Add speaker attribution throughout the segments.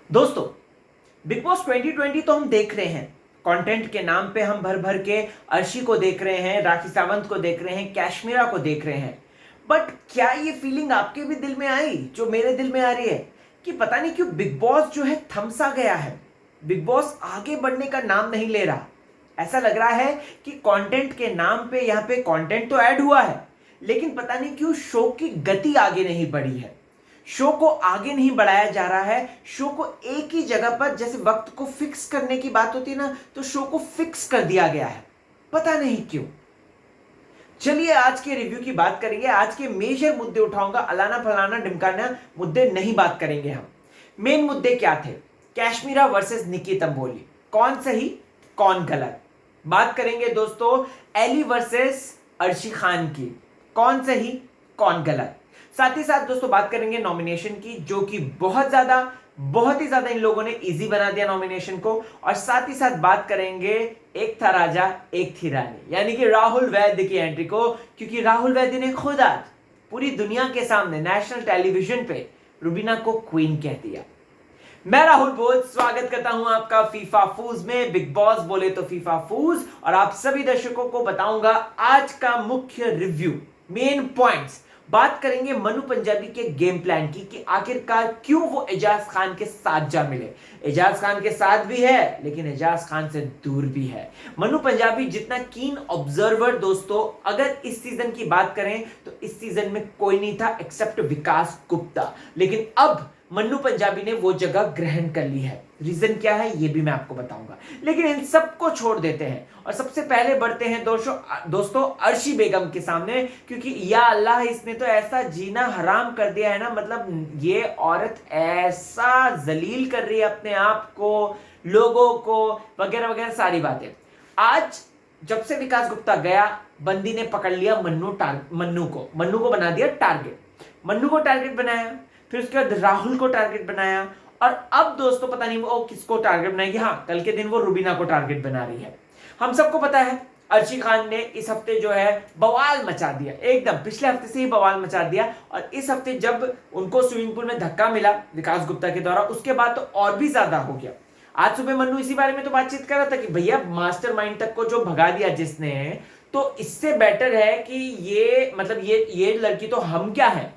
Speaker 1: दोस्तों, big boss 2020 तो हम देख रहे हैं। कंटेंट के नाम पे हम भर भर के अर्शी को देख रहे हैं, राखी सावंत को देख रहे हैं, कैश्मीरा को देख रहे हैं। बट क्या ये फीलिंग आपके भी दिल में आई जो मेरे दिल में आ रही है कि पता नहीं क्यों बिग बॉस जो है थमसा गया है। बिग बॉस आगे बढ़ने का नाम नहीं ले रहा। ऐसा लग रहा है कि कंटेंट के नाम पे यहाँ पे कंटेंट तो ऐड हुआ है, लेकिन पता नहीं क्यों शो की गति आगे नहीं बढ़ी है। शो को आगे नहीं बढ़ाया जा रहा है। शो को एक ही जगह पर, जैसे वक्त को फिक्स करने की बात होती है ना, तो शो को फिक्स कर दिया गया है, पता नहीं क्यों। चलिए आज के रिव्यू की बात करेंगे। आज के मेजर मुद्दे उठाऊंगा, अलाना फलाना ढिमकाना मुद्दे नहीं बात करेंगे हम। मेन मुद्दे क्या थे? कैश्मीरा वर्सेस निकी तंबोली, कौन सही कौन गलत। बात करेंगे दोस्तों एली वर्सेस अर्शी खान की, कौन सही कौन गलत। साथ ही साथ दोस्तों बात करेंगे नॉमिनेशन की, जो कि बहुत ही ज्यादा इन लोगों ने इजी बना दिया नॉमिनेशन को। और साथ ही साथ बात करेंगे एक था राजा एक थी रानी, यानी कि राहुल वैद्य की एंट्री को, क्योंकि राहुल वैद्य ने खुद आज पूरी दुनिया के सामने नेशनल टेलीविजन पे रुबीना को क्वीन कह दिया। मैं राहुल बोल स्वागत करता हूं आपका फीफा फूज में। बिग बॉस बोले तो फीफा फूज, और आप सभी दर्शकों को बताऊंगा आज का मुख्य रिव्यू, मेन पॉइंट्स। बात करेंगे मनु पंजाबी के गेम प्लान की कि आखिरकार क्यों वो एजाज खान के साथ जा मिले। एजाज खान के साथ भी है लेकिन एजाज खान से दूर भी है। मनु पंजाबी जितना कीन ऑब्जर्वर दोस्तों, अगर इस सीजन की बात करें तो इस सीजन में कोई नहीं था एक्सेप्ट विकास गुप्ता, लेकिन अब मन्नू पंजाबी ने वो जगह ग्रहण कर ली है। रीजन क्या है ये भी मैं आपको बताऊंगा, लेकिन इन सबको छोड़ देते हैं और सबसे पहले बढ़ते हैं दोस्तों अर्शी बेगम के सामने, क्योंकि या अल्लाह इसने तो ऐसा जीना हराम कर दिया है ना। मतलब ये औरत ऐसा जलील कर रही है अपने आप को, लोगों को, वगैरह वगैरह सारी बातें। आज जब से विकास गुप्ता गया, बंदी ने पकड़ लिया मन्नू को बना दिया टारगेट। मन्नू को टारगेट बनाया, फिर उसके बाद राहुल को टारगेट बनाया, और अब दोस्तों पता नहीं वो किसको टारगेट बनाएगी। हाँ, कल के दिन वो रुबीना को टारगेट बना रही है। हम सबको पता है अर्शी खान ने इस हफ्ते जो है बवाल मचा दिया, एकदम पिछले हफ्ते से ही बवाल मचा दिया। और इस हफ्ते जब उनको स्विमिंग पूल में धक्का मिला विकास गुप्ता के द्वारा, उसके बाद तो और भी ज्यादा हो गया। आज सुबह मन्नू इसी बारे में तो बातचीत कर रहा था कि भैया मास्टरमाइंड तक को जो भगा दिया जिसने, तो इससे बेटर है कि ये मतलब ये लड़की तो हम क्या है।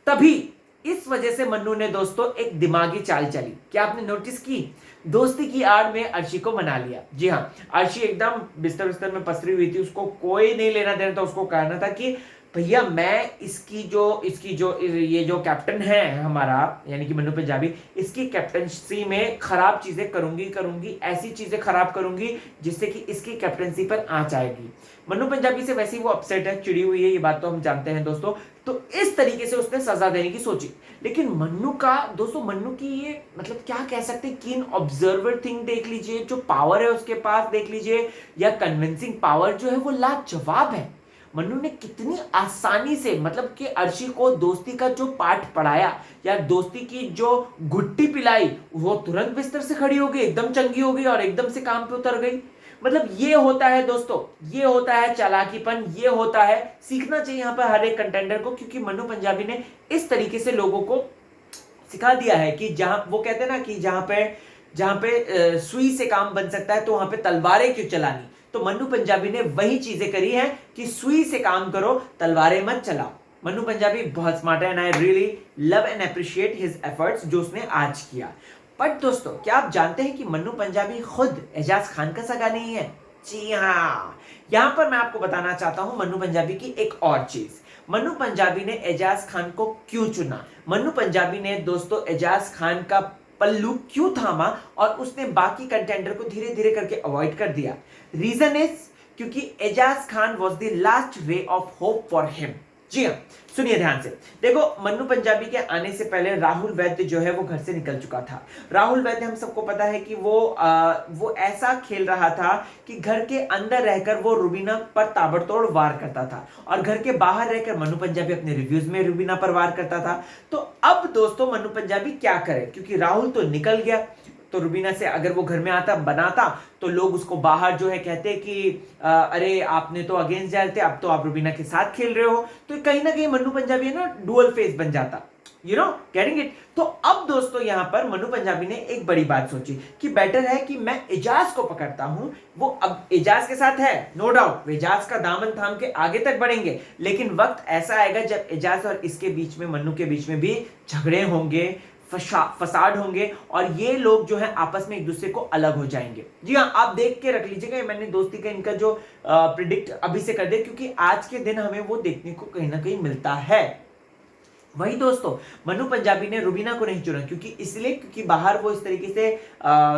Speaker 1: तभी इस वजह से मन्नू ने दोस्तों एक दिमागी चाल चली। क्या आपने नोटिस की? दोस्ती की आड़ में अर्शी को मना लिया। जी हाँ, अर्शी एकदम बिस्तर में पसरी हुई थी, उसको कोई नहीं लेना देना था। उसको कहना था कि भैया मैं इसकी जो ये जो कैप्टन है हमारा, यानी कि मन्नू पंजाबी, इसकी कैप्टनसी में खराब चीजें करूंगी, ऐसी चीजें खराब करूंगी जिससे कि इसकी कैप्टनसी पर आंच आएगी। मन्नू पंजाबी से वैसे ही वो अपसेट है, चिड़ी हुई है, ये बात तो हम जानते हैं दोस्तों। तो इस तरीके से उसने सजा देने की सोची। लेकिन मन्नू की ये मतलब क्या कह सकते हैं, कीन ऑब्जर्वर थिंग देख लीजिए, जो पावर है उसके पास देख लीजिए, या कन्विंसिंग पावर जो है वो लाजवाब है। मन्नू ने कितनी आसानी से मतलब कि अर्शी को दोस्ती का जो पाठ पढ़ाया या दोस्ती की जो गुट्टी पिलाई, वो तुरंत बिस्तर से खड़ी हो गई, एकदम चंगी हो गई और एकदम से काम पे उतर गई। मतलब ये होता है दोस्तों, ये होता है चालाकीपन, ये होता है, सीखना चाहिए यहाँ पर हर एक कंटेंडर को। क्योंकि मन्नू पंजाबी ने इस तरीके से लोगों को सिखा दिया है कि जहां वो कहते हैं ना कि जहां पे सुई से काम बन सकता है तो वहां पे तलवारें क्यों चलानी। तो मन्नू पंजाबी ने वही चीजें करी हैं कि सुई से काम करो, तलवारें मत चलाओ। मन्नू पंजाबी बहुत स्मार्ट है and I really love and appreciate his efforts जो उसने आज किया। बट दोस्तों क्या आप जानते हैं कि मन्नू पंजाबी खुद एजाज खान का सगा नहीं है? जी हाँ, यहां पर मैं आपको बताना चाहता हूं मन्नू पंजाबी की एक और चीज। मन्नू पंजाबी ने एजाज खान को क्यों चुना? मन्नू पंजाबी ने दोस्तों एजाज खान का पल्लू क्यों थामा और उसने बाकी कंटेंडर को धीरे धीरे करके अवॉइड कर दिया? रीजन इज क्योंकि Ejaz Khan was the last ray of hope for him. जी हाँ, सुनिए ध्यान से। देखो, मन्नू पंजाबी के आने से पहले राहुल वैद्य जो है वो घर से निकल चुका था। राहुल वैद्य हम सबको पता है कि वो ऐसा खेल रहा था कि घर के अंदर रहकर वो रुबीना पर ताबड़तोड़ वार करता था और घर के बाहर रहकर मन्नू पंजाबी अपने रिव्यूज में रुबीना पर वार करता था। तो अब दोस्तों मन्नू पंजाबी क्या करे, क्योंकि राहुल तो निकल गया, तो रुबीना से अगर वो घर में आता बनाता तो लोग उसको बाहर जो है कहते कि अरे आपने तो अगेंस्ट जा रहे थे, अब तो आप रुबीना के साथ खेल रहे हो। तो कहीं ना कहीं मन्नू पंजाबी है ना डुअल फेस बन जाता। You know getting it. तो अब दोस्तों यहां पर मनु पंजाबी ने एक बड़ी बात सोची कि बेटर है कि मैं एजाज को पकड़ता हूं। वो अब एजाज के साथ है, नो डाउट एजाज का दामन थाम के आगे तक बढ़ेंगे, लेकिन वक्त ऐसा आएगा जब एजाज और इसके बीच में, मन्नू के बीच में भी झगड़े होंगे, फसाद होंगे, और ये लोग जो है आपस में एक दूसरे को अलग हो जाएंगे। जी हाँ, आप देख के रख लीजिएगा, मैंने दोस्ती का इनका जो प्रिडिक्ट अभी से कर दिया, क्योंकि आज के दिन हमें वो देखने को कहीं ना कहीं मिलता है। वही दोस्तों, मनु पंजाबी ने रुबीना को नहीं चुना, क्योंकि इसलिए क्योंकि बाहर वो इस तरीके से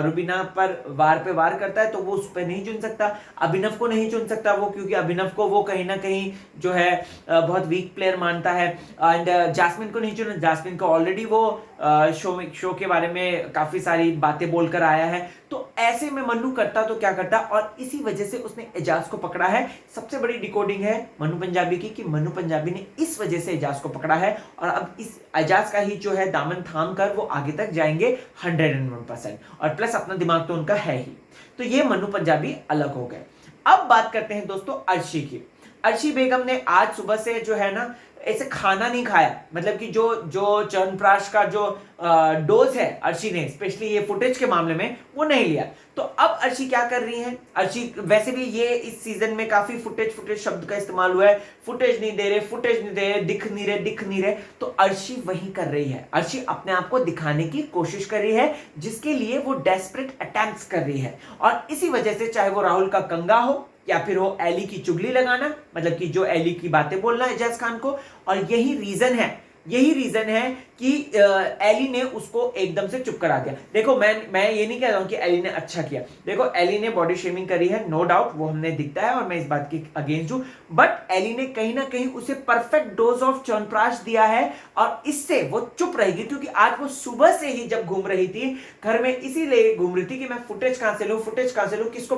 Speaker 1: रुबीना पर वार पे वार करता है, तो वो उस पर नहीं चुन सकता। अभिनव को नहीं चुन सकता वो, क्योंकि अभिनव को वो कहीं ना कहीं जो है बहुत वीक प्लेयर मानता है। एंड जास्मिन को नहीं चुना, जास्मिन को ऑलरेडी वो शो के बारे में काफी सारी बातें बोलकर आया है। तो ऐसे में मन्नू करता तो क्या करता, और इसी वजह से उसने एजाज को पकड़ा है। सबसे बड़ी डिकोडिंग है मनु पंजाबी की कि मनु पंजाबी ने इस वजह से एजाज को पकड़ा है, और अब इस एजाज का ही जो है दामन थाम कर वो आगे तक जाएंगे 101%, और प्लस अपना दिमाग तो उनका है ही। तो ये मनु पंजाबी अलग हो गए। अब बात करते हैं दोस्तों अर्शी की। अर्शी बेगम ने आज सुबह से जो है ना ऐसे खाना नहीं खाया, मतलब कि जो च्यवनप्राश का जो डोज है अर्शी ने स्पेशली ये फुटेज के मामले में वो नहीं लिया। तो अब अर्शी क्या कर रही है, अर्शी वैसे भी ये इस सीजन में काफी फुटेज शब्द का इस्तेमाल हुआ है, फुटेज नहीं दे रहे, दिख नहीं रहे, तो अर्शी वही कर रही है। अर्शी अपने आप को दिखाने की कोशिश कर रही है, जिसके लिए वो डेस्परेट अटेम्प्ट्स कर रही है, और इसी वजह से चाहे वो राहुल का कंगा हो या फिर हो एली की चुगली लगाना, मतलब कि जो एली की बातें बोलना एजाज खान को, और यही रीजन है कि एली ने उसको एकदम से चुप करा दिया। देखो मैं ये नहीं कह रहा हूं कि एली ने अच्छा किया, देखो एली ने बॉडी शेमिंग करी है, नो डाउट वो हमने दिखता है, और मैं इस बात की अगेंस्ट हूं, बट एली ने कहीं ना कहीं उसे परफेक्ट डोज ऑफ च्यवनप्राश दिया है, और इससे वो चुप रहेगी। क्योंकि आज वो सुबह से ही जब घूम रही थी घर में, इसीलिए घूम रही थी कि मैं फुटेज कहां से लूं, किसको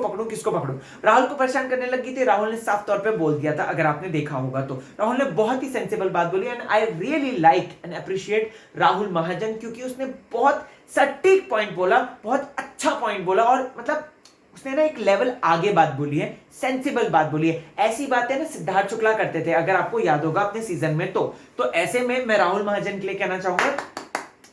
Speaker 1: पकड़ूं। राहुल को परेशान करने लगी थी। राहुल ने साफ तौर पे बोल दिया था, अगर आपने देखा होगा तो राहुल ने बहुत ही सेंसिबल बात बोली, and I really like and appreciate Rahul Mahajan, क्योंकि उसने बहुत सटीक पॉइंट बोला, बहुत अच्छा पॉइंट बोला, और मतलब उसने ना एक लेवल आगे बात बोली है, सेंसिबल बात बोली है। ऐसी बातें ना सिद्धार्थ शुक्ला करते थे, अगर आपको याद होगा अपने सीजन में। तो ऐसे में मैं राहुल महाजन के लिए कहना चाहूंगा,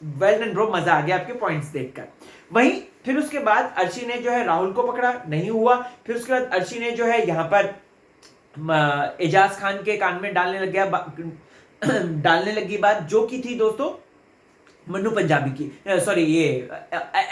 Speaker 1: वेल डन ब्रो, मजा आ गया आपके पॉइंट्स देखकर। वहीं फिर उसके बाद अर्शी ने जो है राहुल को पकड़ा, नहीं हुआ। फिर उसके बाद अर्शी ने जो है यहां पर एजाज खान के कान में डालने लगी बात, जो की थी दोस्तों मन्नू पंजाबी की, सॉरी ये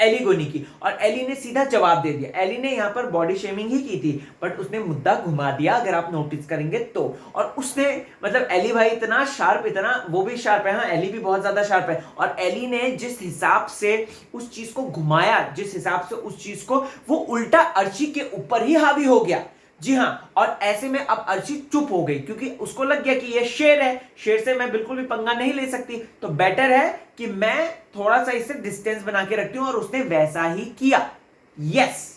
Speaker 1: एली गोनी की, और एली ने सीधा जवाब दे दिया। एली ने यहाँ पर बॉडी शेमिंग ही की थी, बट उसने मुद्दा घुमा दिया, अगर आप नोटिस करेंगे तो। और उसने मतलब एली भाई इतना शार्प, इतना वो भी शार्प है, हाँ एली भी बहुत ज्यादा शार्प है, और एली ने जिस हिसाब से उस चीज को घुमाया, जिस हिसाब से उस चीज को, वो उल्टा अर्शी के ऊपर ही हावी हो गया। जी हाँ, और ऐसे में अब अर्शी चुप हो गई, क्योंकि उसको लग गया कि ये शेर है, शेर से मैं बिल्कुल भी पंगा नहीं ले सकती, तो बेटर है कि मैं थोड़ा सा इससे डिस्टेंस बना के रखती हूं, और उसने वैसा ही किया। यस।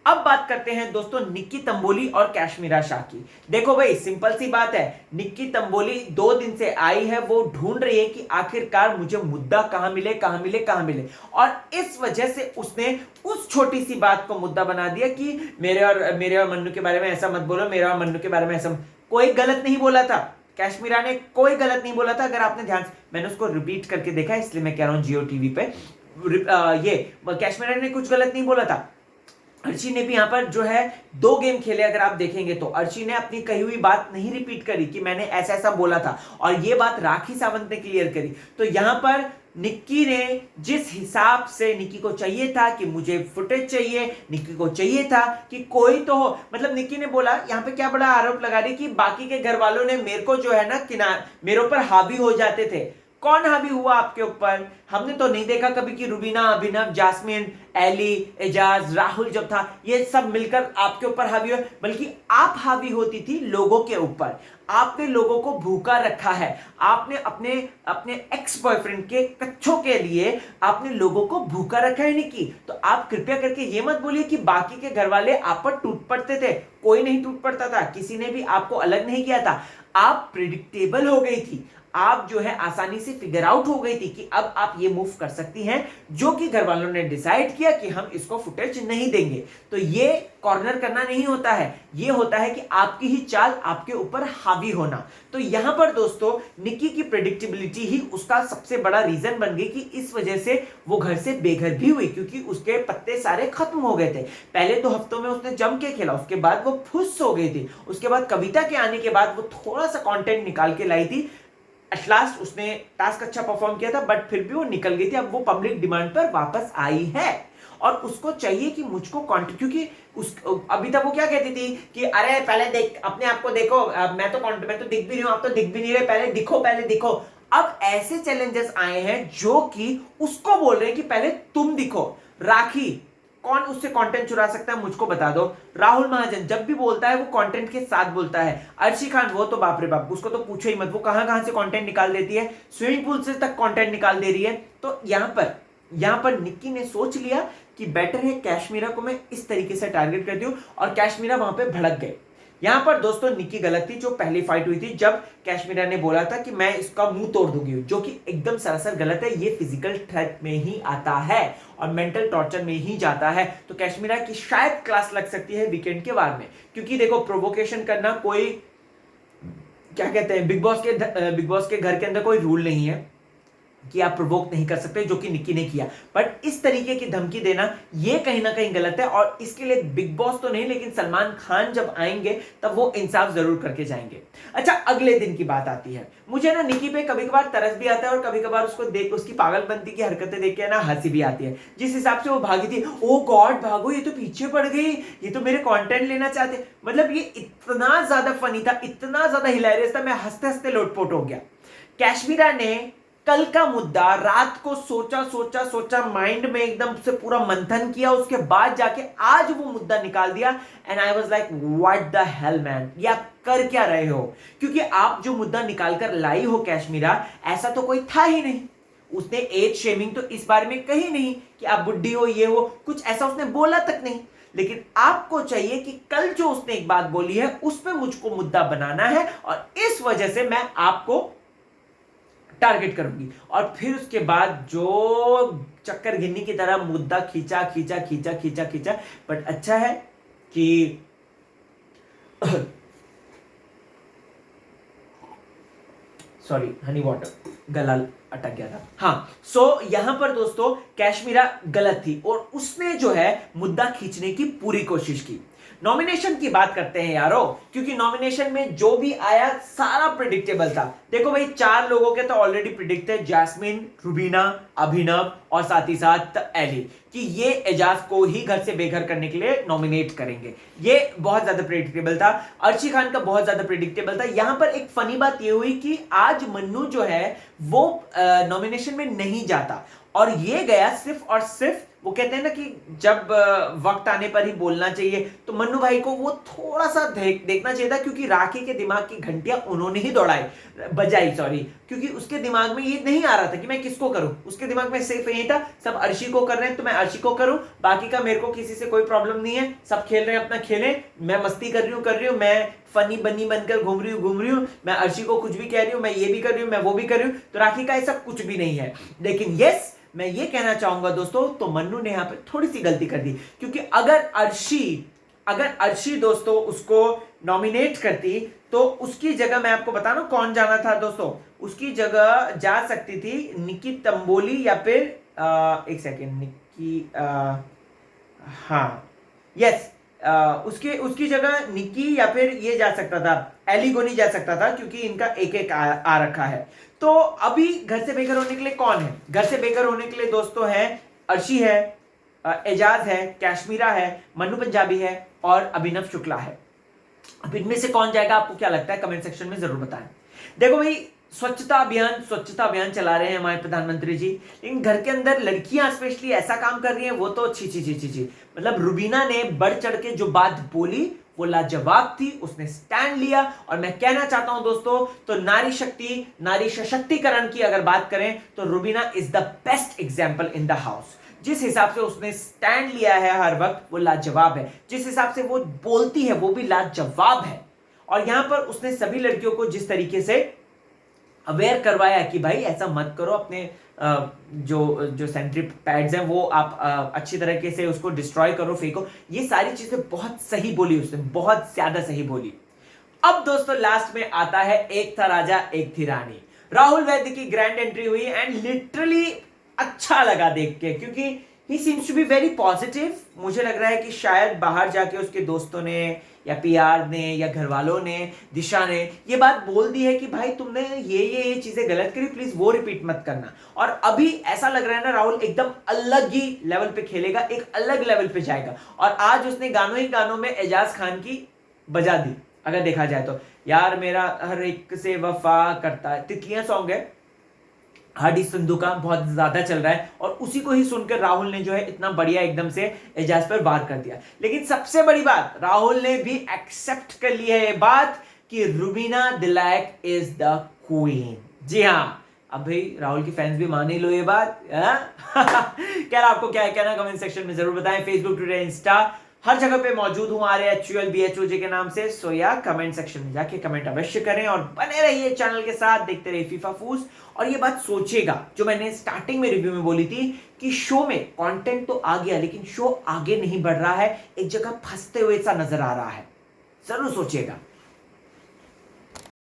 Speaker 1: अब बात करते हैं दोस्तों निक्की तंबोली और कैशमीरा शाह की। देखो भाई, सिंपल सी बात है, निक्की तंबोली 2 दिन से आई है, वो ढूंढ रही है कि आखिरकार मुझे मुद्दा कहां मिले, और इस वजह से उसने उस छोटी सी बात को मुद्दा बना दिया कि मेरे और मन्नू के बारे में ऐसा मत बोलो, मेरे और मन्नू के बारे में ऐसा। कोई गलत नहीं बोला था, कैशमीरा ने कोई गलत नहीं बोला था। अगर आपने ध्यान से, मैंने उसको रिपीट करके देखा, इसलिए मैं कह रहा हूं जियो टीवी पे, ये कैशमीरा ने कुछ गलत नहीं बोला था। अर्शी ने भी यहां पर जो है 2 गेम खेले, अगर आप देखेंगे तो अर्शी ने अपनी कही हुई बात नहीं रिपीट करी कि मैंने ऐसा बोला था, और ये बात राखी सावंत ने क्लियर करी। तो यहां पर निक्की ने जिस हिसाब से, निक्की को चाहिए था कि मुझे फुटेज चाहिए, निक्की को चाहिए था कि कोई तो हो, मतलब निक्की ने बोला, यहां पे क्या बड़ा आरोप लगा रही कि बाकी के घर वालों ने मेरे को जो है ना मेरे ऊपर हावी हो जाते थे। कौन हावी हुआ आपके ऊपर? हमने तो नहीं देखा कभी कि रुबीना, अभिनव, जास्मिन, एली, एजाज, राहुल जब था, ये सब मिलकर आपके ऊपर हावी हुए, बल्कि आप हावी होती थी लोगों के ऊपर। आपने लोगों को भूखा रखा है, आपने अपने एक्स बॉयफ्रेंड के कच्छों के लिए आपने लोगों को भूखा रखा है निक्की। तो आप कृपया करके ये मत बोलिए कि बाकी के घर वाले आप पर टूट पड़ते थे, कोई नहीं टूट पड़ता था, किसी ने भी आपको अलग नहीं किया था। आप प्रिडिक्टेबल हो गई थी, आप जो है आसानी से फिगर आउट हो गई थी कि अब आप ये मूव कर सकती हैं, जो कि घर वालों ने डिसाइड किया कि हम इसको फुटेज नहीं देंगे। तो ये कॉर्नर करना नहीं होता है, ये होता है कि आपकी ही चाल आपके ऊपर हावी होना। तो यहां पर दोस्तों निक्की की प्रेडिक्टेबिलिटी ही उसका सबसे बड़ा रीजन बन गई कि इस वजह से वो घर से बेघर भी हुई, क्योंकि उसके पत्ते सारे खत्म हो गए थे। पहले 2 हफ्तों में उसने जम के खेला, उसके बाद वो फुस हो गई थी। उसके बाद कविता के आने के बाद वो थोड़ा सा कंटेंट निकाल के लाई थी। एट लास्ट उसने टास्क अच्छा परफॉर्म किया था, बट फिर भी वो निकल गई थी। अब वो पब्लिक डिमांड पर वापस आई है और उसको चाहिए कि मुझको कंटेंट, क्योंकि उस अभी तक वो क्या कहती थी कि अरे पहले देख अपने आप को देखो, मैं तो दिख भी नहीं हूं, आप तो दिख भी नहीं रहे, पहले दिखो। अब ऐसे चैलेंजेस आए हैं जो कि उसको बोल रहे हैं कि पहले तुम दिखो। राखी, कौन उससे कंटेंट चुरा सकता है मुझको बता दो। राहुल महाजन जब भी बोलता है वो कंटेंट के साथ बोलता है। अर्शी खान वो तो बाप रे बाप, उसको तो पूछो ही मत, वो कहां कहां से कंटेंट निकाल देती है, स्विमिंग पूल से तक कंटेंट निकाल दे रही है। तो यहां पर निक्की ने सोच लिया कि बेटर है कैशमीरा को मैं इस तरीके से टारगेट कर दूं, और कैशमीरा वहां पे भड़क गए। यहां पर दोस्तों निक्की गलत थी। जो पहली फाइट हुई थी जब कैशमीरा ने बोला था कि मैं इसका मुंह तोड़ दूंगी, जो कि एकदम सरासर गलत है। ये फिजिकल थ्रेट में ही आता है और मेंटल टॉर्चर में ही जाता है। तो कैशमीरा की शायद क्लास लग सकती है वीकेंड के वार में, क्योंकि देखो प्रोवोकेशन करना कोई क्या कहते हैं, बिग बॉस के घर के अंदर कोई रूल नहीं है कि आप प्रोवोक नहीं कर सकते, जो कि निक्की ने किया। बट इस तरीके की धमकी देना ये कहीं ना कहीं गलत है, और इसके लिए बिग बॉस तो नहीं लेकिन सलमान खान जब आएंगे तब वो इंसाफ जरूर करके जाएंगे। अच्छा, अगले दिन की बात आती है। मुझे ना निक्की पे कभी कभार तरस भी आता है और कभी कभार उसको देख, उसकी पागलपंती की हरकतें देख के ना हंसी भी आती है। जिस हिसाब से वो भागी थी, ओ गॉड भागो, ये तो पीछे पड़ गई, ये तो मेरे कंटेंट लेना चाहते। मतलब ये इतना ज्यादा फनी था, इतना ज्यादा हिलेरियस था, मैं हंसते हंसते लोटपोट हो गया। कैशमीरा ने कल का मुद्दा रात को सोचा माइंड में एकदम से पूरा मंथन किया, उसके बाद जाके आज वो मुद्दा निकाल दिया। And I was like what the hell man, ये आप कर क्या रहे हो? क्योंकि आप जो मुद्दा निकाल कर लाई हो कैशमीरा, ऐसा तो कोई था ही नहीं। उसने एज शेमिंग तो इस बारे में कही नहीं कि आप बुढ़ी हो, ये हो, कुछ ऐसा उसने बोला तक नहीं। लेकिन आपको चाहिए कि कल जो उसने एक बात बोली है उस पर मुझको मुद्दा बनाना है, और इस वजह से मैं आपको टारगेट करूंगी। और फिर उसके बाद जो चक्कर गिन्नी की तरह मुद्दा खींचा। बट अच्छा है कि सॉरी हनी वाटर, गला अटक गया था। हाँ, सो यहां पर दोस्तों कैशमीरा गलत थी और उसने जो है मुद्दा खींचने की पूरी कोशिश की। नॉमिनेशन की बात करते हैं यारो, क्योंकि नॉमिनेशन में जो भी आया सारा प्रिडिक्टेबल था। देखो भाई, 4 लोगों के तो ऑलरेडी प्रिडिक्ट थे, जैस्मिन, रुबीना, अभिनव और साथ ही साथ एली, कि ये एजाज को ही घर से बेघर करने के लिए नॉमिनेट करेंगे। ये बहुत ज्यादा प्रिडिक्टेबल था। अर्शी खान का बहुत ज्यादा प्रिडिक्टेबल था। यहां पर एक फनी बात ये हुई कि आज मन्नू जो है वो नॉमिनेशन में नहीं जाता, और ये गया सिर्फ और सिर्फ, वो कहते हैं ना कि जब वक्त आने पर ही बोलना चाहिए, तो मन्नू भाई को वो थोड़ा सा देखना चाहिए था, क्योंकि राखी के दिमाग की घंटियां उन्होंने ही बजाई, क्योंकि उसके दिमाग में ये नहीं आ रहा था कि मैं किसको करूं। उसके दिमाग में सिर्फ यही था, सब अर्शी को कर रहे हैं तो मैं अर्शी को करूं, बाकी का मेरे को किसी से कोई प्रॉब्लम नहीं है, सब खेल रहे हैं अपना खेलें, मैं मस्ती कर रही हूं, मैं फनी बनी बनकर घूम रही हूं, मैं अर्शी को कुछ भी कह रही हूं, मैं ये भी कर रही हूं, मैं वो भी कर रही हूं। तो राखी का ऐसा कुछ भी नहीं है। लेकिन यस, मैं ये कहना चाहूंगा दोस्तों, तो मन्नू ने यहां पे थोड़ी सी गलती कर दी, क्योंकि अगर अर्शी दोस्तों उसको नॉमिनेट करती तो उसकी जगह मैं आपको बता रहा हूं कौन जाना था दोस्तों। उसकी जगह जा सकती थी निक्की तंबोली, या फिर एक सेकेंड, निक्की हाँ यस, उसकी जगह निक्की या फिर ये जा सकता था, एलिगोनी जा सकता था, क्योंकि इनका एक एक आ रखा है। तो अभी घर से बेघर होने के लिए कौन है? घर से बेघर होने के लिए दोस्तों है अर्शी है, एजाज है, कैशमीरा है, मन्नू पंजाबी है और अभिनव शुक्ला है। अब इनमें से कौन जाएगा, आपको क्या लगता है? कमेंट सेक्शन में जरूर बताएं। देखो भाई, स्वच्छता अभियान चला रहे हैं हमारे प्रधानमंत्री जी, लेकिन घर के अंदर लड़कियां स्पेशली ऐसा काम कर रही हैं, वो तो छी। मतलब रुबीना ने बढ़ चढ़ के जो बात बोली वो लाजवाब थी, उसने स्टैंड लिया। और मैं कहना चाहता हूं दोस्तों, तो नारी शक्ति, नारी सशक्तिकरण की अगर बात करें तो Rubina is the best example in the house. जिस हिसाब से उसने स्टैंड लिया है हर वक्त, वो लाजवाब है। जिस हिसाब से वो बोलती है वो भी लाजवाब है। और यहां पर उसने सभी लड़कियों को जिस तरीके से अवेयर करवाया कि भाई ऐसा मत करो, अपने जो जो सेंट्री पैड्स हैं वो आप अच्छी तरीके से उसको डिस्ट्रॉय करो, फेंको। ये सारी चीजें बहुत सही बोली उसने, बहुत ज्यादा सही बोली। अब दोस्तों लास्ट में आता है एक था राजा एक थी रानी। राहुल वैद्य की ग्रैंड एंट्री हुई एंड लिटरली अच्छा लगा देख के, क्योंकि he seems to be very positive. मुझे लग रहा है कि शायद बाहर जाके उसके दोस्तों ने या पीआर ने या घर वालों ने, दिशा ने ये बात बोल दी है कि भाई तुमने ये चीजें गलत करी, प्लीज वो रिपीट मत करना। और अभी ऐसा लग रहा है ना राहुल एकदम अलग ही लेवल पे खेलेगा, एक अलग लेवल पे जाएगा। और आज उसने गानों ही गानों में एजाज खान की बजा दी, अगर देखा जाए तो। यार मेरा हर एक से वफा करता है, तितलियां सॉन्ग है हाडी संधू का, बहुत ज्यादा चल रहा है, और उसी को ही सुनकर राहुल ने जो है इतना बढ़िया एकदम से एजाज पर वार कर दिया। लेकिन सबसे बड़ी बात, राहुल ने भी एक्सेप्ट कर ली है ये बात कि Rubina Dilaik is the queen. जी हाँ, अब भाई राहुल की फैंस भी मान ही लो ये बात। क्या आपको क्या कहना कमेंट सेक्शन में जरूर बताएं। फेसबुक, ट्विटर, इंस्टा हर जगह पे मौजूद हूं RHULBHOJ के नाम से। सो या कमेंट सेक्शन में जाके कमेंट अवश्य करें और बने रहिए चैनल के साथ, देखते रहिए फीफा फूस। और ये बात सोचेगा जो मैंने स्टार्टिंग में रिव्यू में बोली थी कि शो में कंटेंट तो आ गया लेकिन शो आगे नहीं बढ़ रहा है, एक जगह फंसते हुए सा नजर आ रहा है, जरूर सोचिएगा।